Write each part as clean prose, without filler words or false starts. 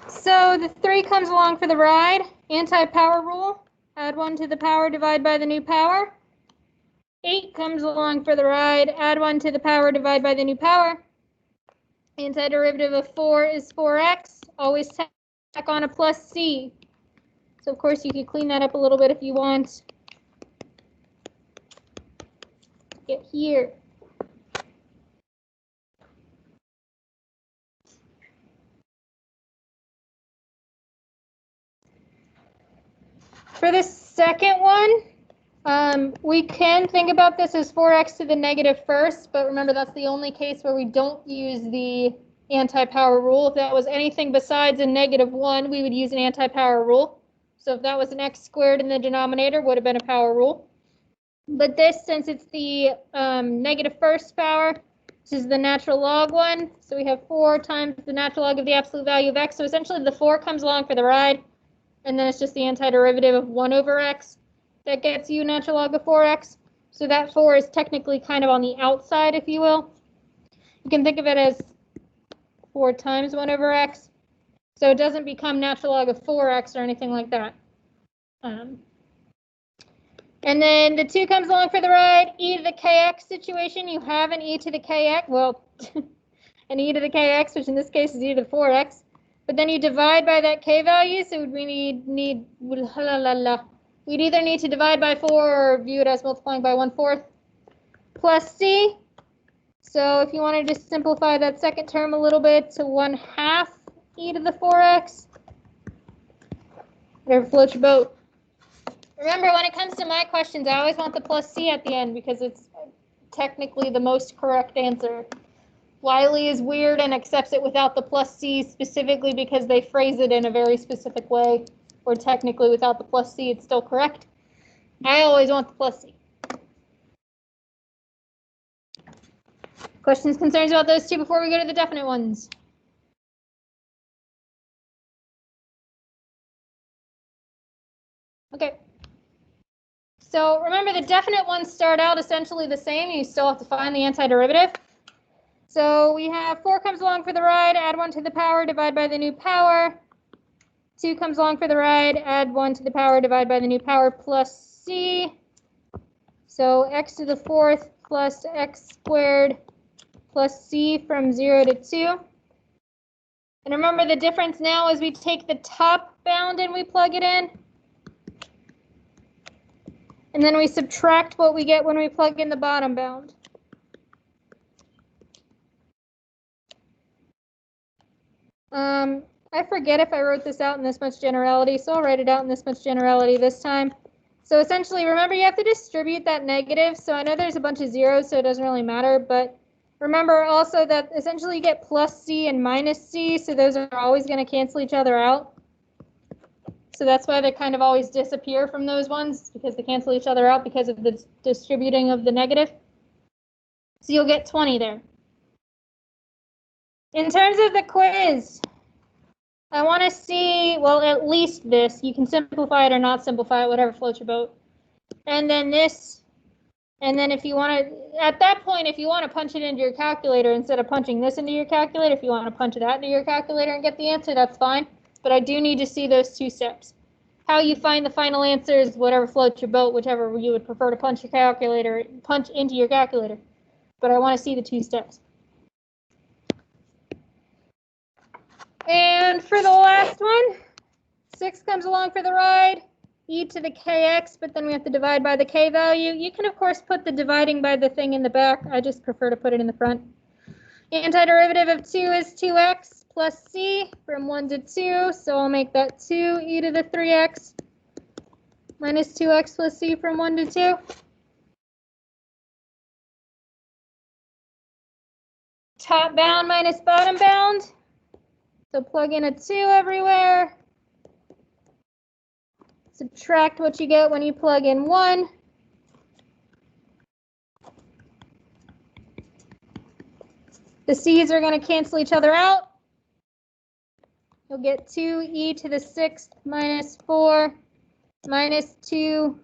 So the 3 comes along for the ride. Anti-power rule. Add 1 to the power, divide by the new power. 8 comes along for the ride. Add 1 to the power, divide by the new power. Antiderivative of 4 is 4x. Always tack on a plus c. So of course you could clean that up a little bit if you want. Get here. For the second one, we can think about this as 4x to the negative first, but remember that's the only case where we don't use the anti-power rule. If that was anything besides a -1, we would use an anti-power rule. So if that was an x squared in the denominator, would have been a power rule. But this, since it's the negative first power, this is the natural log one. So we have 4 times the natural log of the absolute value of x. So essentially the 4 comes along for the ride, and then it's just the antiderivative of 1 over x. That gets you natural log of 4x. So that 4 is technically kind of on the outside, if you will. You can think of it as 4 times 1 over x. So it doesn't become natural log of 4x or anything like that. And then the 2 comes along for the ride. E to the kx situation, you have an e to the kx, well, an e to the kx, which in this case is e to the 4x. But then you divide by that k value, so we'd either need to divide by 4 or view it as multiplying by 1/4 plus c. So if you wanted to simplify that second term a little bit to 1/2 e to the 4x, whatever floats your boat. Remember, when it comes to my questions, I always want the plus c at the end because it's technically the most correct answer. Wiley is weird and accepts it without the plus c specifically because they phrase it in a very specific way, or technically without the plus c it's still correct. I always want the plus c. Questions, concerns about those two before we go to the definite ones? Okay. So remember, the definite ones start out essentially the same. You still have to find the antiderivative. So we have 4 comes along for the ride, add 1 to the power, divide by the new power. 2 comes along for the ride, add 1 to the power, divide by the new power, plus c. So x to the 4th plus x squared plus c from 0 to 2. And remember, the difference now is we take the top bound and we plug it in. And then we subtract what we get when we plug in the bottom bound. I forget if I wrote this out in this much generality, so I'll write it out in this much generality this time. So essentially, remember, you have to distribute that negative. So I know there's a bunch of zeros, so it doesn't really matter. But remember also that essentially you get plus c and minus c, so those are always going to cancel each other out. So that's why they kind of always disappear from those ones, because they cancel each other out because of the distributing of the negative. So you'll get 20 there. In terms of the quiz, I want to see, well, at least this. You can simplify it or not simplify it, whatever floats your boat. And then this. And then if you want to, at that point, if you want to punch it into your calculator instead of punching this into your calculator, if you want to punch that into your calculator and get the answer, that's fine. But I do need to see those 2 steps. How you find the final answer is whatever floats your boat, whichever you would prefer to punch into your calculator. But I want to see the 2 steps. And for the last one, 6 comes along for the ride, e to the kx, but then we have to divide by the k value. You can, of course, put the dividing by the thing in the back. I just prefer to put it in the front. Antiderivative of 2 is 2x plus c from 1 to 2, so I'll make that 2 e to the 3x minus 2x plus c from 1 to 2. Top bound minus bottom bound. So plug in a 2 everywhere. Subtract what you get when you plug in 1. The c's are going to cancel each other out. You'll get 2e to the 6th minus 4 minus 2e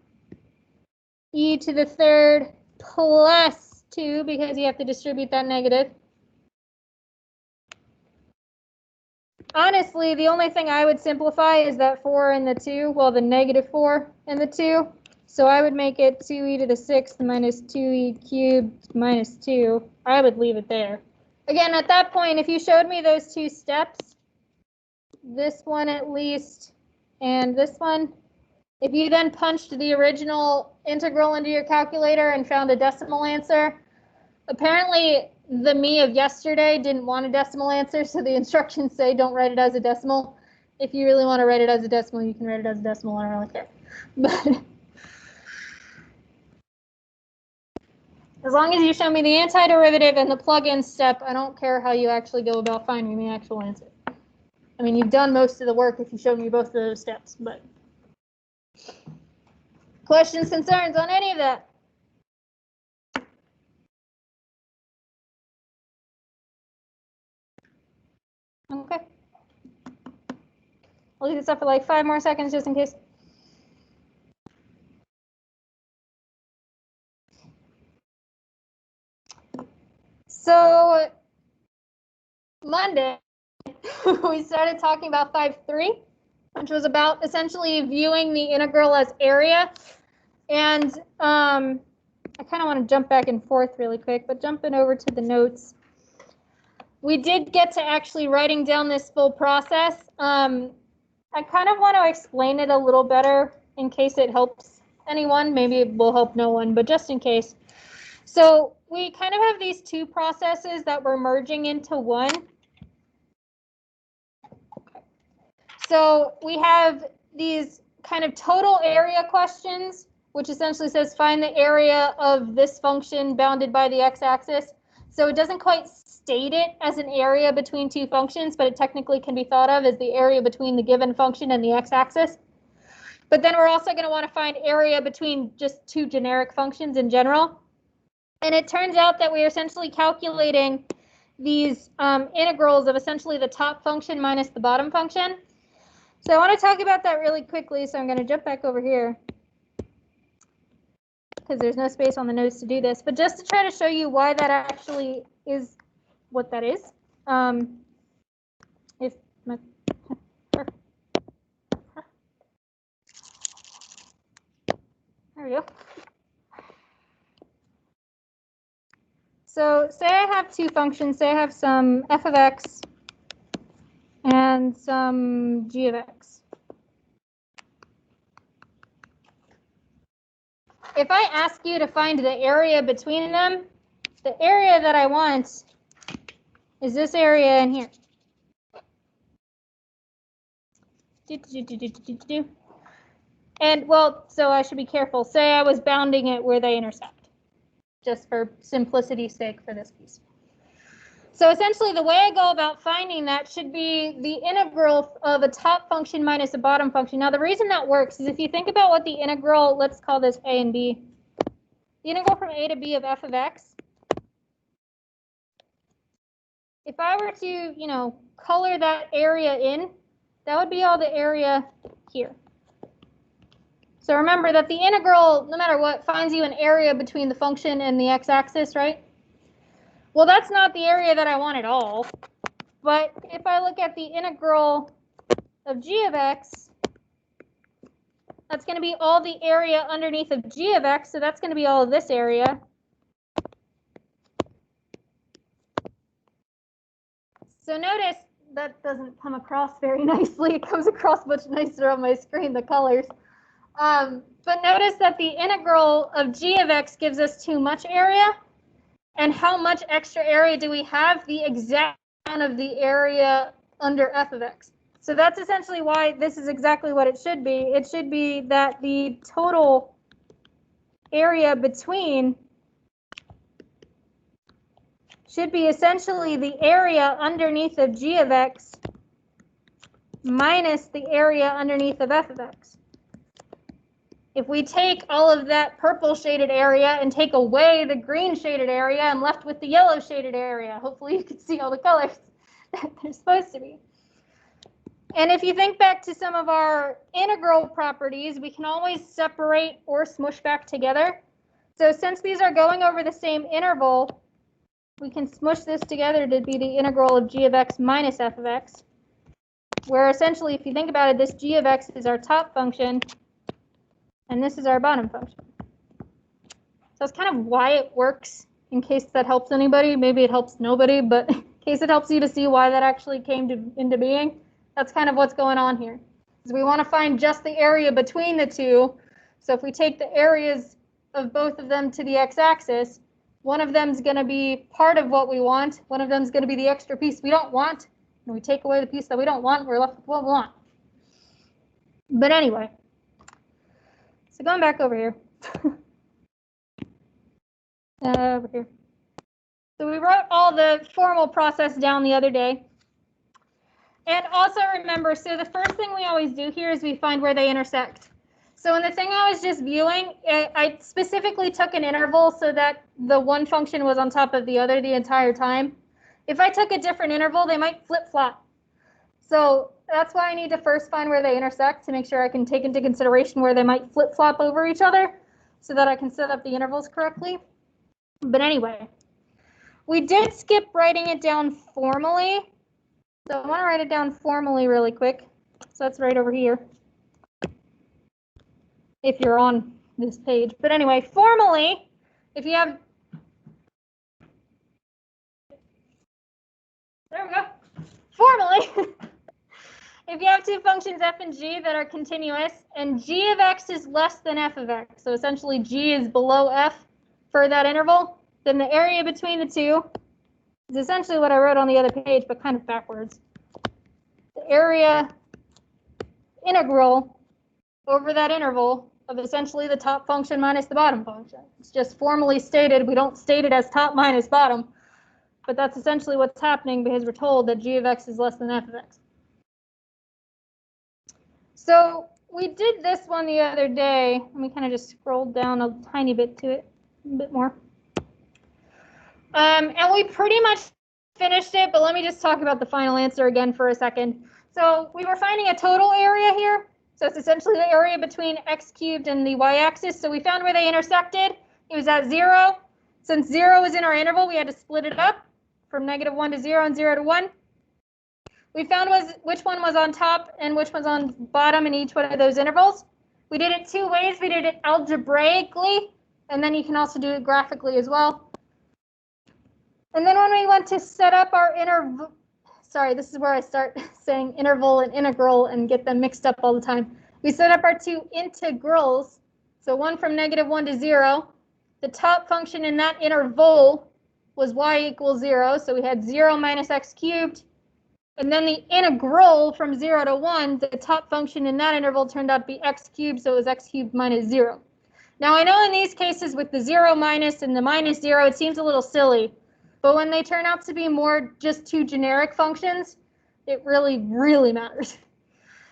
to the 3rd plus 2, because you have to distribute that negative. honestly, the only thing I would simplify is that 4 and the 2, well, the -4 and the 2. So I would make it 2e to the 6th minus 2e cubed minus 2. I would leave it there. Again, at that point, if you showed me those two steps, this one at least, and this one, if you then punched the original integral into your calculator and found a decimal answer, apparently the me of yesterday didn't want a decimal answer, so the instructions say don't write it as a decimal. If you really want to write it as a decimal, you can write it as a decimal. I don't really care. But as long as you show me the antiderivative and the plug-in step, I don't care how you actually go about finding the actual answer. I mean, you've done most of the work if you showed me both of those steps, but questions, concerns on any of that? Okay. I'll leave this up for like 5 more seconds just in case. So Monday, we started talking about 5.3, which was about essentially viewing the integral as area. And I kind of want to jump back and forth really quick, but jumping over to the notes, we did get to actually writing down this full process. I kind of want to explain it a little better in case it helps anyone. Maybe it will help no one, but just in case. So we kind of have these two processes that we're merging into one. So we have these kind of total area questions, which essentially says find the area of this function bounded by the x-axis. So it doesn't quite state it as an area between two functions, but it technically can be thought of as the area between the given function and the x-axis. But then we're also going to want to find area between just two generic functions in general. And it turns out that we are essentially calculating these integrals of essentially the top function minus the bottom function. So I want to talk about that really quickly, so I'm going to jump back over here because there's no space on the notes to do this, but just to try to show you why that actually is what that is. If my there we go. So say I have two functions. Say I have some f of x and some g of x. If I ask you to find the area between them, the area that I want is this area in here. And well, so I should be careful. Say I was bounding it where they intersect, just for simplicity's sake for this piece. So essentially the way I go about finding that should be the integral of a top function minus a bottom function. Now the reason that works is if you think about what the integral, let's call this a and b, the integral from a to b of f of x, if I were to, color that area in, that would be all the area here. So remember that the integral, no matter what, finds you an area between the function and the x-axis, right? Well, that's not the area that I want at all. But if I look at the integral of g of x, that's going to be all the area underneath of g of x, so that's going to be all of this area. So notice that doesn't come across very nicely. It comes across much nicer on my screen, the colors. But notice that the integral of g of x gives us too much area. And how much extra area do we have? The exact amount of the area under f of x. So that's essentially why this is exactly what it should be. It should be that the total area between should be essentially the area underneath of g of x minus the area underneath of f of x. If we take all of that purple shaded area and take away the green shaded area, I'm left with the yellow shaded area. Hopefully you can see all the colors that they're supposed to be. And if you think back to some of our integral properties, we can always separate or smush back together. So since these are going over the same interval, we can smush this together to be the integral of g of x minus f of x. where essentially, if you think about it, this g of x is our top function, and this is our bottom function. So that's kind of why it works, in case that helps anybody. Maybe it helps nobody, but in case it helps you to see why that actually came into being, that's kind of what's going on here. Because we want to find just the area between the two. So if we take the areas of both of them to the x-axis, one of them is going to be part of what we want. One of them is going to be the extra piece we don't want. And we take away the piece that we don't want, we're left with what we want. But anyway, so going back over here. Over here. So we wrote all the formal process down the other day. And also remember, so the first thing we always do here is we find where they intersect. So in the thing I was just viewing, I specifically took an interval so that the one function was on top of the other the entire time. If I took a different interval, they might flip-flop. So that's why I need to first find where they intersect to make sure I can take into consideration where they might flip-flop over each other so that I can set up the intervals correctly. But anyway, we did skip writing it down formally. So I want to write it down formally really quick. So that's right over here, if you're on this page. But anyway, formally, if you have, there we go. Formally, if you have two functions f and g that are continuous, and g of x is less than f of x, so essentially g is below f for that interval, then the area between the two is essentially what I wrote on the other page, but kind of backwards. The area integral over that interval of essentially the top function minus the bottom function. It's just formally stated. We don't state it as top minus bottom, but that's essentially what's happening because we're told that g of x is less than f of x. So we did this one the other day. Let me kind of just scroll down a tiny bit to it, a bit more. And we pretty much finished it, but let me just talk about the final answer again for a second. So we were finding a total area here. So it's essentially the area between x cubed and the y-axis. So we found where they intersected. It was at 0. Since 0 is in our interval, we had to split it up from -1 to 0 and 0 to 1. We found which one was on top and which one's on bottom in each one of those intervals. We did it two ways. We did it algebraically, and then you can also do it graphically as well. And then when we went to set up our interval, sorry, this is where I start saying interval and integral and get them mixed up all the time. We set up our two integrals. So one from -1 to 0. The top function in that interval was y equals 0. So we had 0 minus x cubed. And then the integral from 0 to 1, the top function in that interval turned out to be x cubed. So it was x cubed minus 0. Now I know in these cases with the 0 minus and the minus 0, it seems a little silly. But when they turn out to be more just two generic functions, it really, really matters.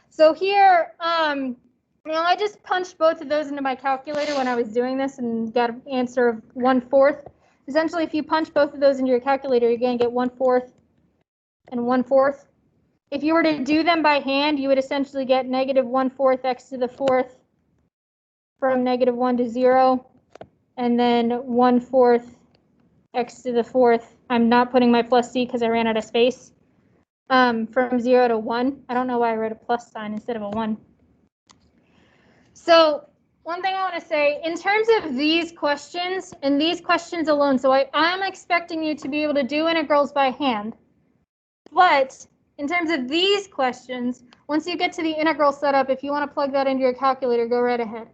So here, I just punched both of those into my calculator when I was doing this and got an answer of 1/4. Essentially, if you punch both of those into your calculator, you're going to get 1/4 and 1/4. If you were to do them by hand, you would essentially get -1/4 x to the 4th from -1 to 0, and then 1/4 x to the 4th. I'm not putting my plus c because I ran out of space. From 0 to 1. I don't know why I wrote a plus sign instead of a 1. So one thing I want to say, in terms of these questions and these questions alone, so I'm expecting you to be able to do integrals by hand. But in terms of these questions, once you get to the integral setup, if you want to plug that into your calculator, go right ahead.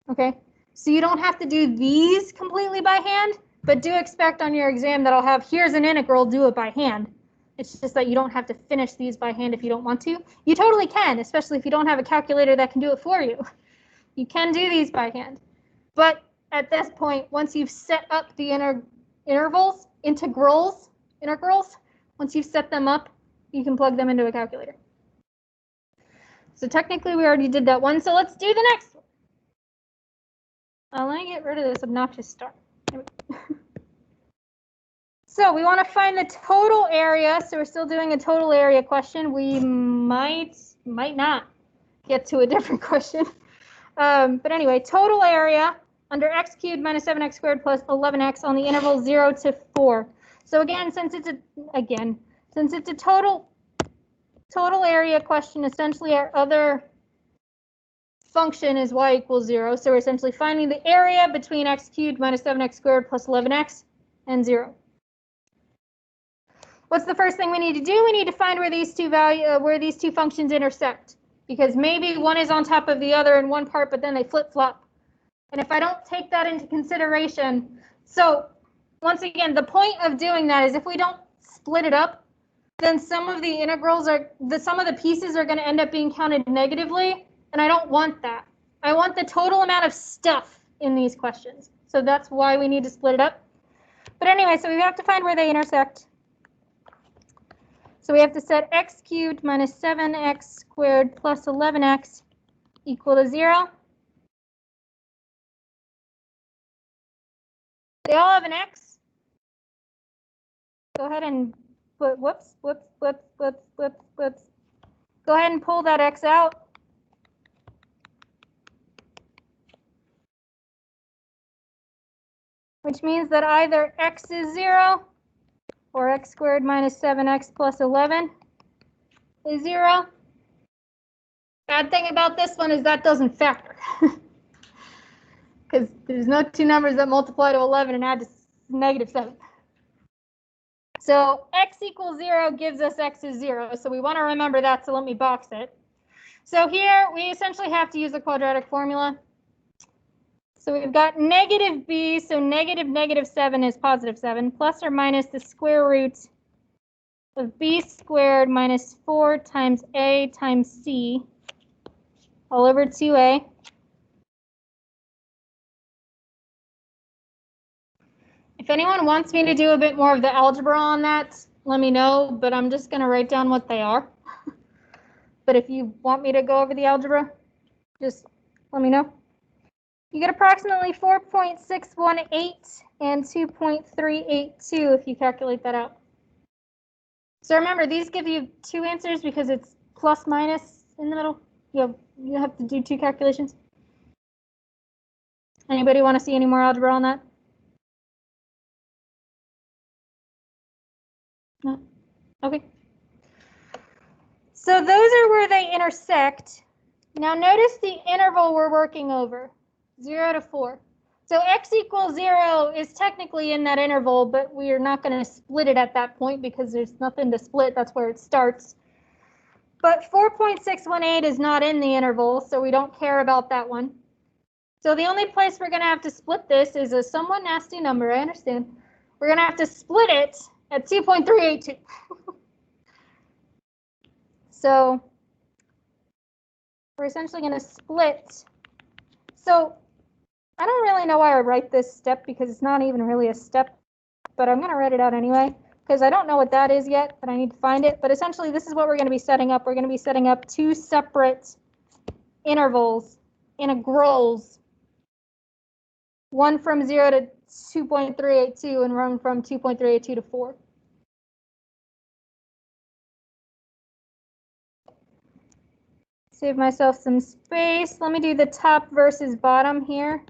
Okay? So you don't have to do these completely by hand, but do expect on your exam that I'll have, here's an integral, do it by hand. It's just that you don't have to finish these by hand if you don't want to. You totally can, especially if you don't have a calculator that can do it for you. You can do these by hand. But at this point, once you've set up the integrals, once you've set them up, you can plug them into a calculator. So technically we already did that one, so let's do the next one. Let me get rid of this obnoxious star. So we want to find the total area. So we're still doing a total area question. We might not get to a different question. But anyway, total area under x cubed minus 7x squared plus 11x on the interval 0 to 4. So again, since it's a total total area question, essentially our other function is y equals 0. So we're essentially finding the area between x cubed minus 7x squared plus 11x and 0. What's the first thing we need to do? We need to find where these two functions intersect, because maybe one is on top of the other in one part, but then they flip-flop. And if I don't take that into consideration, so once again, the point of doing that is if we don't split it up, then some of the integrals some of the pieces are going to end up being counted negatively, and I don't want that. I want the total amount of stuff in these questions. So that's why we need to split it up. But anyway, so we have to find where they intersect. So we have to set x cubed minus 7x squared plus 11x equal to 0. They all have an x. Go ahead and put, whoops. Go ahead and pull that x out. Which means that either x is 0 or x squared minus 7x plus 11 is 0. Bad thing about this one is that doesn't factor. Because there's no two numbers that multiply to 11 and add to negative 7. So x equals 0 gives us x is 0. So we want to remember that, so let me box it. So here we essentially have to use the quadratic formula. So we've got negative b, so negative 7 is positive 7, plus or minus the square root of b squared minus 4 times a times c all over 2a. If anyone wants me to do a bit more of the algebra on that, let me know, but I'm just going to write down what they are. But if you want me to go over the algebra, just let me know. You get approximately 4.618 and 2.382 if you calculate that out. So remember, these give you two answers because it's plus minus in the middle. You have to do two calculations. Anybody want to see any more algebra on that? No? Okay. So those are where they intersect. Now notice the interval we're working over. 0 to 4. So x equals 0 is technically in that interval, but we are not going to split it at that point because there's nothing to split. That's where it starts. But 4.618 is not in the interval, so we don't care about that one. So the only place we're going to have to split this is a somewhat nasty number, I understand. We're going to have to split it at 2.382. So we're essentially going to split. So I don't really know why I write this step because it's not even really a step, but I'm going to write it out anyway because I don't know what that is yet, but I need to find it. But essentially, this is what we're going to be setting up. We're going to be setting up two separate intervals, integrals, one from 0 to 2.382 and one from 2.382 to 4. Save myself some space. Let me do the top versus bottom here.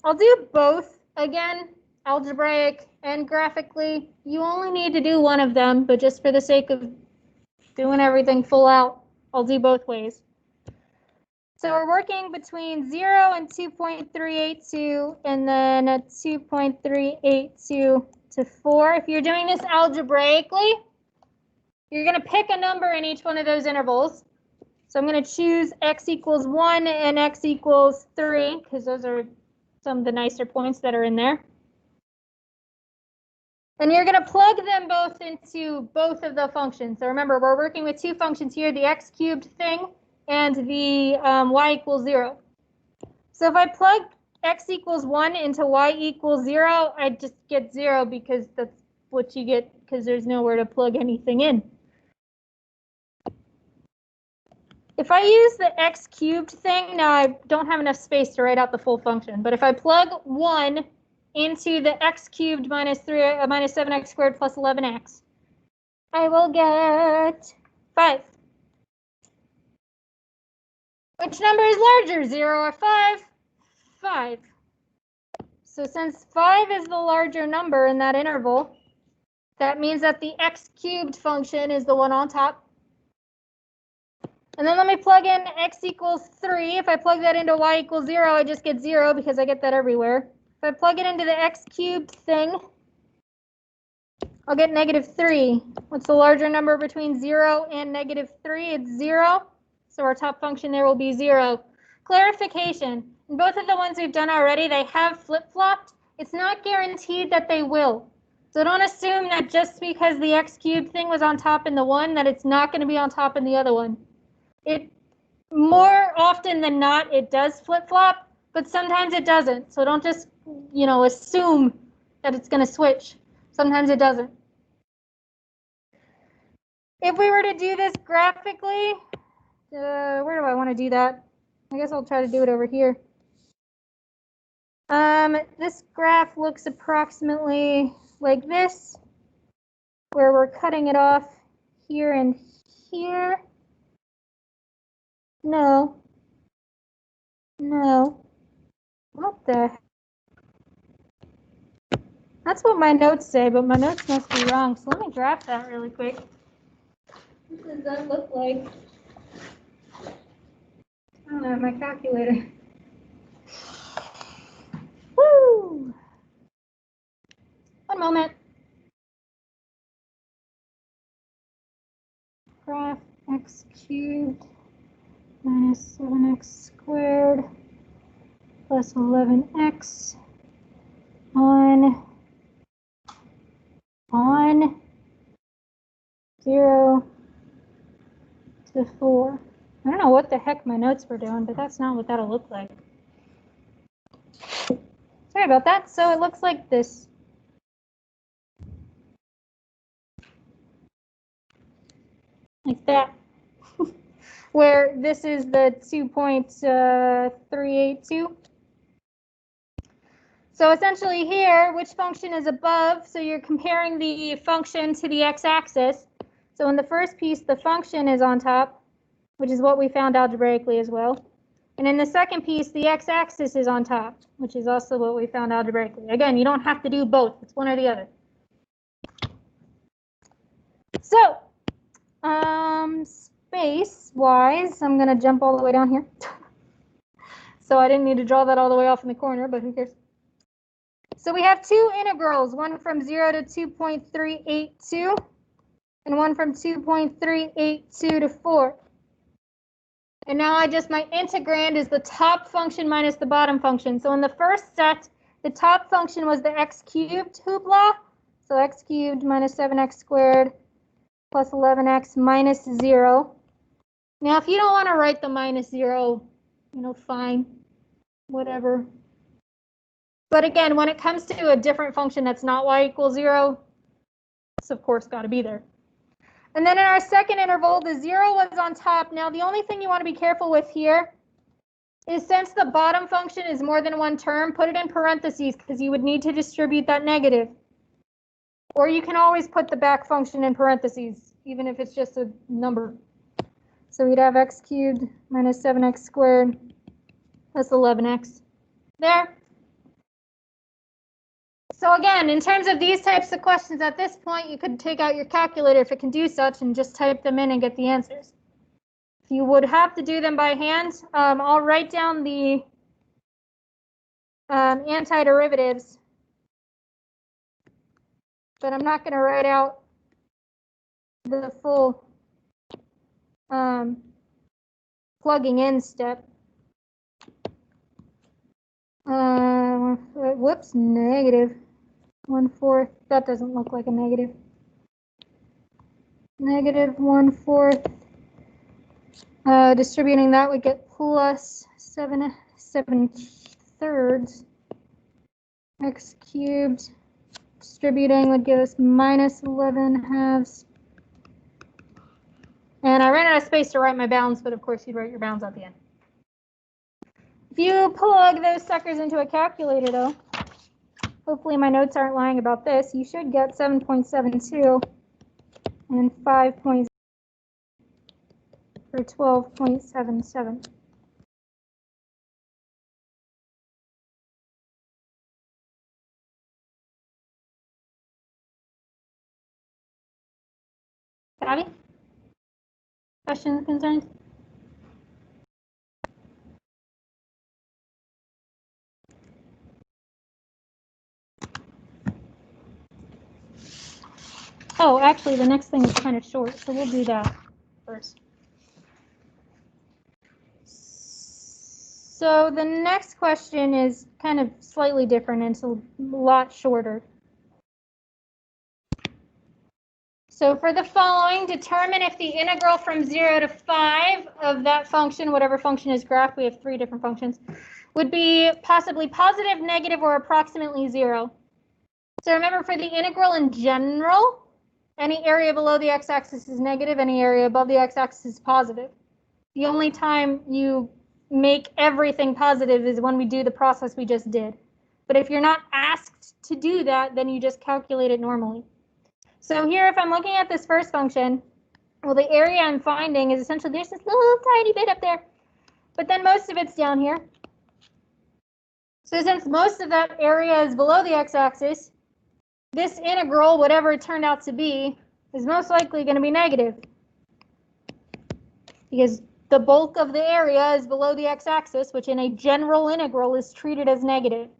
I'll do both again, algebraic and graphically. You only need to do one of them, but just for the sake of doing everything full out, I'll do both ways. So we're working between 0 and 2.382 and then at 2.382 to 4. If you're doing this algebraically, you're going to pick a number in each one of those intervals. So I'm going to choose x equals 1 and x equals 3 because those are some of the nicer points that are in there. And you're going to plug them both into both of the functions. So remember, we're working with two functions here, the x cubed thing and the y equals 0. So if I plug x equals 1 into y equals 0, I just get 0 because that's what you get because there's nowhere to plug anything in. If I use the x cubed thing, now I don't have enough space to write out the full function, but if I plug 1 into the x cubed minus 7x squared plus 11x, I will get 5. Which number is larger, 0 or 5? 5. So since 5 is the larger number in that interval, That means that the x cubed function is the one on top. And then let me plug in x equals 3. If I plug that into y equals 0, I just get 0 because I get that everywhere. If I plug it into the x cubed thing, I'll get -3. What's the larger number between 0 and -3? It's 0. So our top function there will be 0. Clarification. In both of the ones we've done already, they have flip-flopped. It's not guaranteed that they will. So don't assume that just because the x cubed thing was on top in the one, that it's not going to be on top in the other one. It more often than not, it does flip-flop, but sometimes it doesn't. So don't just, assume that it's going to switch. Sometimes it doesn't. If we were to do this graphically, where do I want to do that? I guess I'll try to do it over here. This graph looks approximately like this, where we're cutting it off here and here. No. What the heck? That's what my notes say, but my notes must be wrong. So let me draft that really quick. What does that look like? I don't have my calculator. Woo! One moment. Graph x cubed minus 7x squared plus 11x on 0 to 4. I don't know what the heck my notes were doing, but that's not what that'll look like. Sorry about that. So it looks like this. Like that. Where this is the 2.382. So essentially here, which function is above? So you're comparing the function to the x-axis. So in the first piece, the function is on top, which is what we found algebraically as well. And in the second piece, the x-axis is on top, which is also what we found algebraically. Again, you don't have to do both. It's one or the other. So, space-wise, I'm going to jump all the way down here. So I didn't need to draw that all the way off in the corner, but who cares? So we have two integrals, one from 0 to 2.382, and one from 2.382 to 4. And now my integrand is the top function minus the bottom function. So in the first set, the top function was the x cubed hoopla. So x cubed minus 7x squared plus 11x minus 0. Now, if you don't want to write the minus 0, fine, whatever. But again, when it comes to a different function that's not y equals 0, it's of course got to be there. And then in our second interval, the 0 was on top. Now, the only thing you want to be careful with here is since the bottom function is more than one term, put it in parentheses because you would need to distribute that negative. Or you can always put the back function in parentheses, even if it's just a number. So we'd have x cubed minus 7x squared plus 11x. There. So again, in terms of these types of questions at this point, you could take out your calculator if it can do such and just type them in and get the answers. If you would have to do them by hand, I'll write down the antiderivatives, but I'm not going to write out the full plugging in step. Whoops, negative 1/4. That doesn't look like a negative. Negative 1/4. Distributing that would get plus 7/3 x cubed. Distributing would give us minus 11/2. And I ran out of space to write my bounds, but of course you'd write your bounds at the end. If you plug those suckers into a calculator, though, hopefully my notes aren't lying about this, you should get 7.72 and 5.0 for 12.77. Abby? Questions, concerns? Oh, actually, the next thing is kind of short, so we'll do that first. So the next question is kind of slightly different and it's a lot shorter. So for the following, determine if the integral from 0 to 5 of that function, whatever function is graphed, we have 3 different functions, would be possibly positive, negative, or approximately 0. So remember, for the integral in general, any area below the x-axis is negative, any area above the x-axis is positive. The only time you make everything positive is when we do the process we just did. But if you're not asked to do that, then you just calculate it normally. So here, if I'm looking at this first function, well, the area I'm finding is essentially there's this little tiny bit up there, but then most of it's down here. So since most of that area is below the x-axis, this integral, whatever it turned out to be, is most likely going to be negative, because the bulk of the area is below the x-axis, which in a general integral is treated as negative.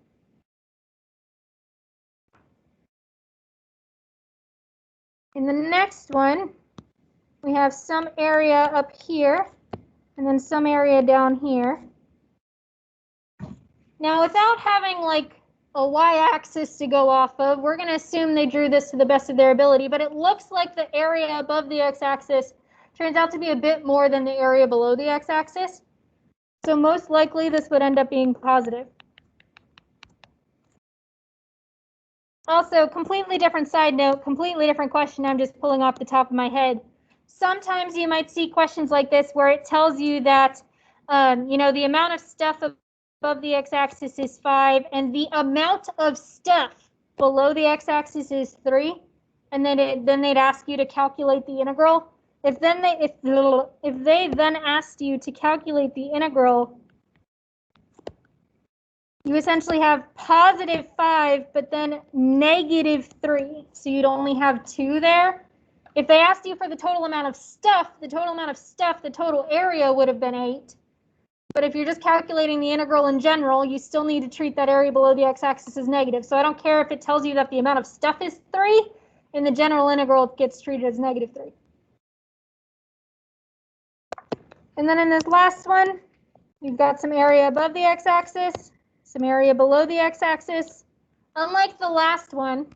In the next one, we have some area up here, and then some area down here. Now, without having like a y-axis to go off of, we're going to assume they drew this to the best of their ability, but it looks like the area above the x-axis turns out to be a bit more than the area below the x-axis. So most likely this would end up being positive. Also, completely different side note, completely different question. I'm just pulling off the top of my head. Sometimes you might see questions like this where it tells you that, the amount of stuff above the x-axis is 5, and the amount of stuff below the x-axis is 3, and then they'd ask you to calculate the integral. If they then asked you to calculate the integral, you essentially have positive 5, but then negative 3. So you'd only have 2 there. If they asked you for the total amount of stuff, the total area would have been 8. But if you're just calculating the integral in general, you still need to treat that area below the x-axis as negative. So I don't care if it tells you that the amount of stuff is 3, in the general integral it gets treated as negative 3. And then in this last one, we've got some area above the x-axis, some area below the x-axis. Unlike the last one,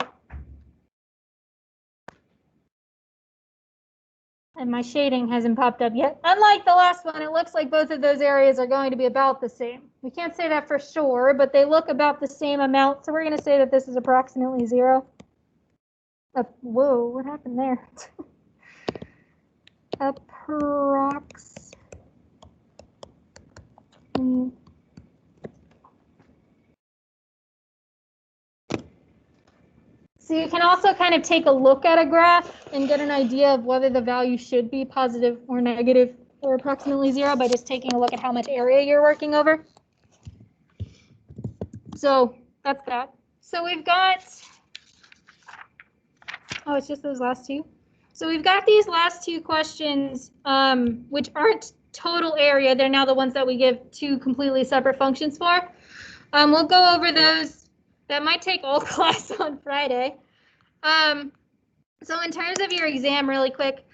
and my shading hasn't popped up yet. Unlike the last one, it looks like both of those areas are going to be about the same. We can't say that for sure, but they look about the same amount. So we're going to say that this is approximately 0. Whoa, what happened there? So you can also kind of take a look at a graph and get an idea of whether the value should be positive or negative or approximately 0 by just taking a look at how much area you're working over. So that's that. So we've got, oh, it's just those last two. So we've got these last two questions, which aren't total area. They're now the ones that we give 2 completely separate functions for. We'll go over those. That might take all class on Friday. So in terms of your exam, really quick,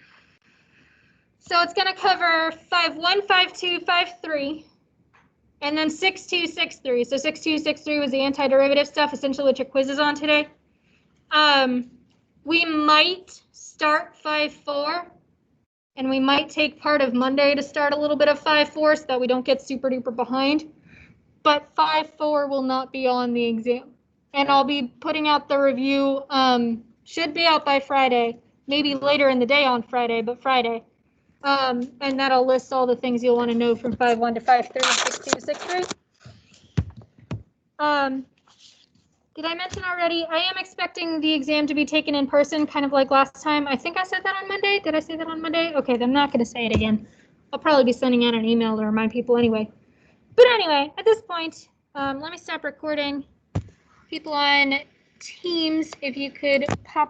so it's going to cover 5.1, 5.2, 5.3, and then 6.2, 6.3. So 6.2, 6.3 was the antiderivative stuff, essentially what your quiz is on today. We might start 5.4, and we might take part of Monday to start a little bit of 5.4 so that we don't get super duper behind. But 5.4 will not be on the exam. And I'll be putting out the review, should be out by Friday, maybe later in the day on Friday, but Friday. And that'll list all the things you'll want to know from 5.1 to 5.3, 6.2 to 6.3. Did I mention already, I am expecting the exam to be taken in person, kind of like last time. I think I said that on Monday. Did I say that on Monday? Okay, then I'm not going to say it again. I'll probably be sending out an email to remind people anyway. But anyway, at this point, let me stop recording. People on Teams, if you could pop